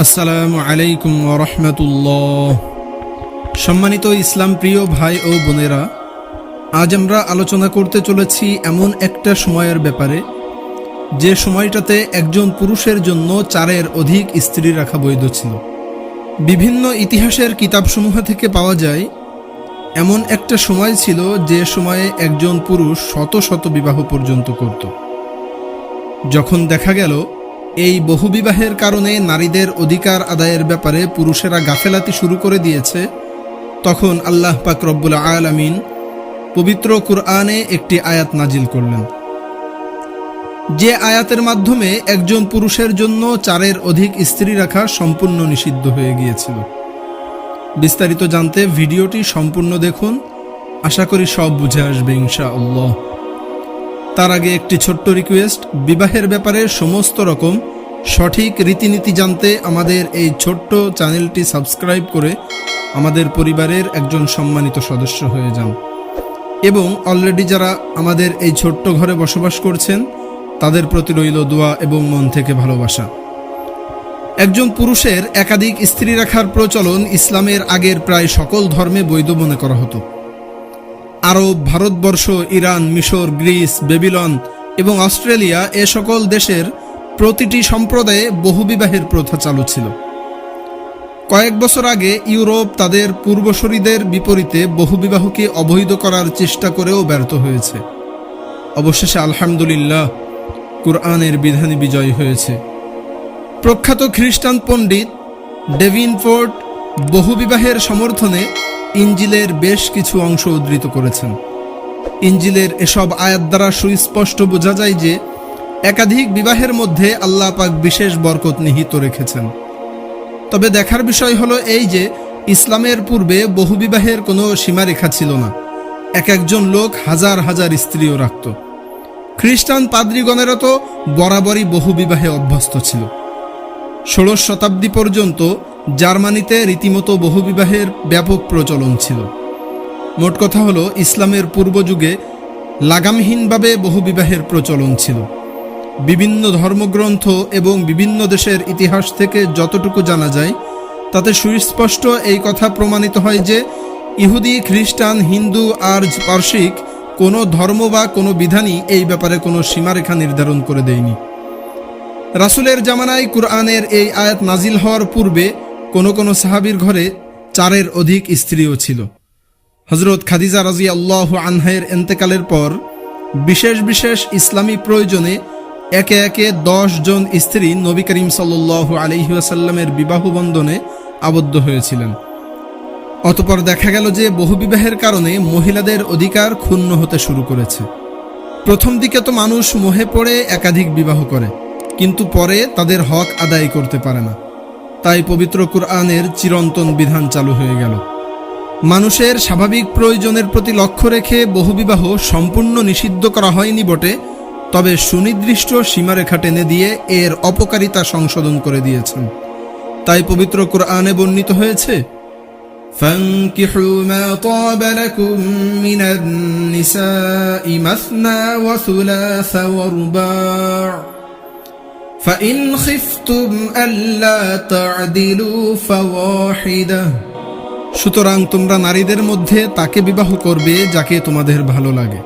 আসসালামু আলাইকুম ওয়া রাহমাতুল্লাহ। সম্মানিত ইসলাম প্রিয় ভাই ও বোনেরা, আজ আমরা আলোচনা করতে চলেছি এমন একটা সময়ের ব্যাপারে যে সময়টাতে একজন পুরুষের জন্য 4-এর অধিক স্ত্রী রাখা বৈধ ছিল। বিভিন্ন ইতিহাসের কিতাবসমূহ থেকে পাওয়া যায় এমন একটা সময় ছিল যে সময়ে একজন পুরুষ শত শত বিবাহ পর্যন্ত করত। যখন দেখা গেল এই বহুবিবাহের কারণে নারীদের অধিকার আদায়ের ব্যাপারে পুরুষেরা গাফেলাতি শুরু করে দিয়েছে, তখন আল্লাহ পাক রব্বুল আলামিন পবিত্র কুরআনে একটি আয়াত নাজিল করলেন, যে আয়াতের মাধ্যমে একজন পুরুষের জন্য 4-এর অধিক স্ত্রী রাখা সম্পূর্ণ নিষিদ্ধ হয়ে গিয়েছিল। বিস্তারিত জানতে ভিডিওটি সম্পূর্ণ দেখুন, আশা করি সব বুঝে আসবে ইনশাআল্লাহ। তার আগে একটি ছোট্ট রিকোয়েস্ট, বিবাহের ব্যাপারে সমস্ত রকম সঠিক রীতিনীতি জানতে আমাদের এই ছোট্ট চ্যানেলটি সাবস্ক্রাইব করে আমাদের পরিবারের একজন সম্মানিত সদস্য হয়ে যান, এবং অলরেডি যারা আমাদের এই ছোট্ট ঘরে বসবাস করছেন তাদের প্রতি রইল দোয়া এবং মন থেকে ভালোবাসা। একজন পুরুষের একাধিক স্ত্রী রাখার প্রচলন ইসলামের আগের প্রায় সকল ধর্মে বৈধ মনে করা হতো। আরব, ভারতবর্ষ, ইরান, মিশর, গ্রিস, বেবিলন এবং অস্ট্রেলিয়া এ সকল দেশের প্রতিটি সম্প্রদায়ে বহুবিবাহের প্রথা চালু ছিল। কয়েক বছর আগে ইউরোপ তাদের পূর্বসূরীদের বিপরীতে বহুবিবাহকে অবৈধ করার চেষ্টা করেও ব্যর্থ হয়েছে। অবশেষে আলহামদুলিল্লাহ কুরআনের বিধানে বিজয় হয়েছে। প্রখ্যাত খ্রিস্টান পণ্ডিত ডেভিনফোর্ড বহুবিবাহের সমর্থনে ইঞ্জিলের বেশ কিছু অংশ উদ্ধৃত করেছেন। ইঞ্জিলের এসব আয়াত দ্বারা সুস্পষ্ট বোঝা যায় যে একাধিক বিবাহের মধ্যে আল্লাহ পাক বিশেষ বরকত নিহিত রেখেছেন। তবে দেখার বিষয় হলো এই যে ইসলামের পূর্বে বহুবিবাহের কোনো সীমারেখা ছিল না। এক একজন লোক হাজার হাজার স্ত্রীও রাখত। খ্রিস্টান পাদ্রীগণেরা তো বরাবরই বহুবিবাহে অভ্যস্ত ছিল। 16 শতাব্দী পর্যন্ত জার্মানিতে রীতিমতো বহুবিবাহের ব্যাপক প্রচলন ছিল। মোট কথা হলো ইসলামের পূর্ব যুগে লাগামহীনভাবে বহুবিবাহের প্রচলন ছিল। বিভিন্ন ধর্মগ্রন্থ এবং বিভিন্ন দেশের ইতিহাস থেকে যতটুকু জানা যায় তাতে সুস্পষ্ট এই কথা প্রমাণিত হয় যে ইহুদি, খ্রিস্টান, হিন্দু আর পারসিক কোনো ধর্ম বা কোনো বিধানই এই ব্যাপারে কোনো সীমারেখা নির্ধারণ করে দেয়নি। রাসূলের জামানায় কুরআনের এই আয়াত নাজিল হওয়ার পূর্বে কোনো কোনো সাহাবীর ঘরে 4-এর অধিক স্ত্রীও ছিল। হযরত খাদিজা রাদিয়াল্লাহু আনহার ইন্তেকালের পর বিশেষ বিশেষ ইসলামী প্রয়োজনে একে একে 10 জন স্ত্রী নবী করিম সাল্লাল্লাহু আলাইহি ওয়াসাল্লামের বিবাহ বন্ধনে আবদ্ধ হয়েছিলেন। অতঃপর দেখা গেল যে বহুবিবাহের কারণে মহিলাদের অধিকার ক্ষুণ্ণ হতে শুরু করেছে। প্রথম দিকে তো মানুষ মোহে পড়ে একাধিক বিবাহ করে, কিন্তু পরে তাদের হক আদায় করতে পারে না। তাই পবিত্র কুরআনের চিরন্তন বিধান চালু হয়ে গেল। মানুষের স্বাভাবিক প্রয়োজনের প্রতি লক্ষ্য রেখে বহুবিবাহ সম্পূর্ণ নিষিদ্ধ করা হয়নি বটে, তবে সুনির্দিষ্ট সীমারেখা টেনে দিয়ে এর অপকারিতা সংশোধন করে দিয়েছেন। তাই পবিত্র কুরআনে বর্ণিত হয়েছে, فانكحوا ما طاب لكم من النساء مثنى وثلاث ورباع فإن خفتم ألا تعدلوا فواحدة। সুতরাং তোমরা নারীদের মধ্যে তাকে বিবাহ করবে যাকে তোমাদের ভালো লাগে,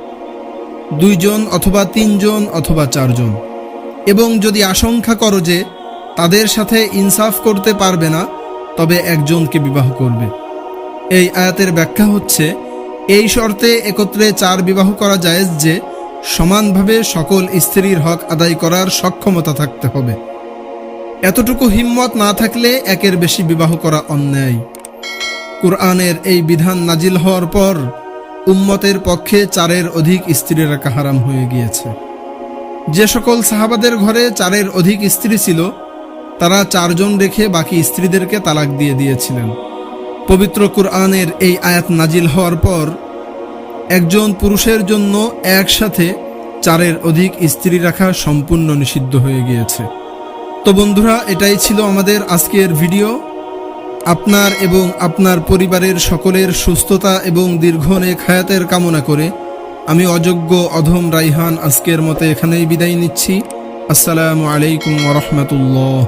2 জন অথবা 3 জন অথবা 4 জন, এবং যদি আশঙ্কা করো যে তাদের সাথে ইনসাফ করতে পারবে না তবে একজনকে বিবাহ করবে। এই আয়াতের ব্যাখ্যা হচ্ছে, এই শর্তে একত্রে 4 বিবাহ করা জায়েজ যে সমানভাবে সকল স্ত্রীর হক আদায় করার সক্ষমতা থাকতে হবে। এতটুকু হিম্মত না থাকলে একের বেশি বিবাহ করা অন্যায়। কুরআনের এই বিধান নাজিল হওয়ার পর উম্মতের পক্ষে 4-এর অধিক স্ত্রী রাখা হারাম হয়ে গিয়েছে। যে সকল সাহাবাদের ঘরে 4-এর অধিক স্ত্রী ছিল তারা 4 জন রেখে বাকি স্ত্রীদেরকে তালাক দিয়ে দিয়েছিলেন। পবিত্র কুরআনের এই আয়াত নাজিল হওয়ার পর একজন পুরুষের জন্য একসাথে 4-এর অধিক স্ত্রী রাখা সম্পূর্ণ নিষিদ্ধ হয়ে গিয়েছে। তো বন্ধুরা, এটাই ছিল আমাদের আজকের ভিডিও। আপনার এবং আপনার পরিবারের সকলের সুস্থতা এবং দীর্ঘনেক হায়াতের কামনা করে আমি অযোগ্য অধম রাইহান আজকের মতো এখানেই বিদায় নিচ্ছি। আসসালামু আলাইকুম ওয়া রাহমাতুল্লাহ।